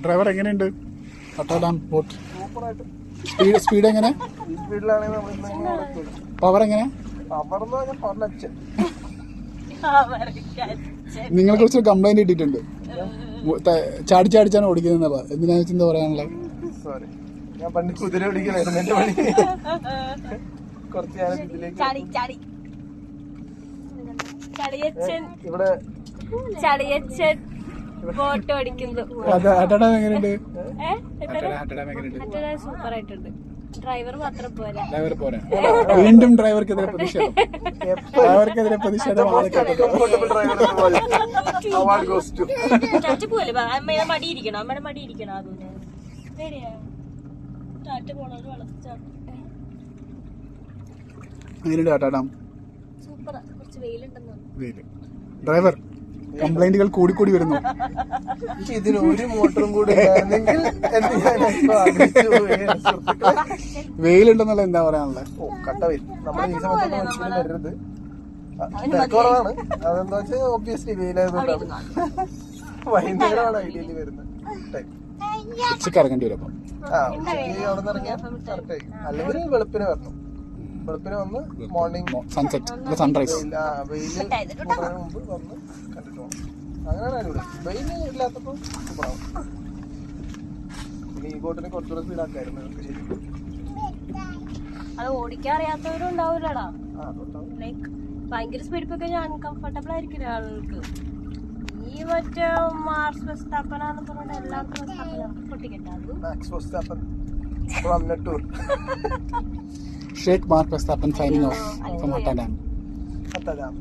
Driver എങ്ങനെയുണ്ട്? ഹട്ടാഡാം boat സൂപ്പറായിട്ട്. Speed എങ്ങനെ? ഈ സ്പീഡിലാണെങ്കിൽ നമ്മൾ പവർ എങ്ങനെ? പവർന്ന് പറഞ്ഞാൽ പവറിലച്ഛൻ. നിങ്ങളെ കുറിച്ച് കംപ്ലൈന്റ് ഇട്ടിട്ടുണ്ട്, ചാടിച്ചാടിച്ചാണ് ഓടിക്കുന്നത്. എന്തിനാ വെച്ചാൽ എന്താ പറയാനുള്ളത്? സോറി, ഞാൻ പണ്ട് കുതിര ഓടിക്കലായിരുന്നു എന്റെ പണി. കുറച്ച് ഞാൻ ഇതിലേക്ക് ഇവിടെ ബോട്ട് ഓടിക്കുന്നു. ഹട്ടാഡാം എങ്ങനെയുണ്ട്? സൂപ്പർ ആയിട്ടുണ്ട്. ഡ്രൈവർ മാത്രം പോരാ. ഡ്രൈവർ പോരാ. വീണ്ടും ഡ്രൈവർക്കെതിരെ പ്രതിഷേധം. ഡ്രൈവർക്കെതിരെ പ്രതിഷേധം. അവാർഡ് ഗോസ് ടു പോലെ അമ്മയുടെ മടിയിരിക്കണം. അമ്മയുടെ മടിയിരിക്കണം. അതൊന്നും പേടിയാ. ടാറ്റ പോണത് വളർച്ചാണ്. എങ്ങനെയുണ്ട് ഹട്ടാഡാം? സൂപ്പറാ. കുറച്ച് വെയിലുണ്ടെന്ന്. ഡ്രൈവർ, കംപ്ലൈന്റുകൾ കൂടിക്കൂടി വരുന്നു. ഇതിന് ഒരു മോട്ടറും കൂടി ഉണ്ടായിരുന്നെങ്കിൽ വെയിലുണ്ടെന്നുള്ള എന്താ പറയാനുള്ളത്? ഓ, കട്ട വെയിൽ. നമ്മുടെ ഈ സമയത്തൊന്നും ഒരിക്കലും വരരുത്. കുറവാണ്. അതെന്താ വെച്ചാൽ ഒബ്വിയസ്ലി വെയിലായതുകൊണ്ടാണ്. വൈകുന്നേരമാണ് ഐഡിയലി വരുന്നത് ടൈം. ഉച്ചക്ക് ഇറങ്ങേണ്ടി വരും. അപ്പം ഉച്ചയ്ക്ക് അവിടെ നിന്ന് ഇറങ്ങിയാൽ കറക്റ്റ് ആയി. അല്ലെങ്കിൽ വെളുപ്പിന് വരണം. വെളുപ്പിന് വന്ന് മോർണിംഗ് സൺസെറ്റ് സൺറൈസ് വെയില് കൂടുന്നതിന് മുമ്പ് വന്ന് കണ്ടിട്ട് പോകണം. അങ്ങനെയാണ് അടിപൊളി. വെയില് ഇല്ലാത്തപ്പോൾ സൂപ്പറാവും. പിന്നെ ഈ ബോട്ടിന് കുറച്ചുകൂടെ സ്പീഡാക്കായിരുന്നു. ശരിക്കും അത് ഓടിക്കാൻ അറിയാത്തവരും ഉണ്ടാവൂലടാ. അതുണ്ടാവും. ലൈക്ക് ഭയങ്കര സ്പീഡിപ്പൊക്കെ ഞാൻ കംഫർട്ടബിൾ ആയിരിക്കില്ല ആളുകൾക്ക്. ഈ മറ്റേ മാർസ് വെസ്റ്റാപ്പനാന്ന് പറഞ്ഞ എല്ലാവർക്കും പൊട്ടിക്കട്ടെ. അത് Max Verstappen from Nettour. Sheikh Mark Verstappen signing off from Hatadan. Hatadan.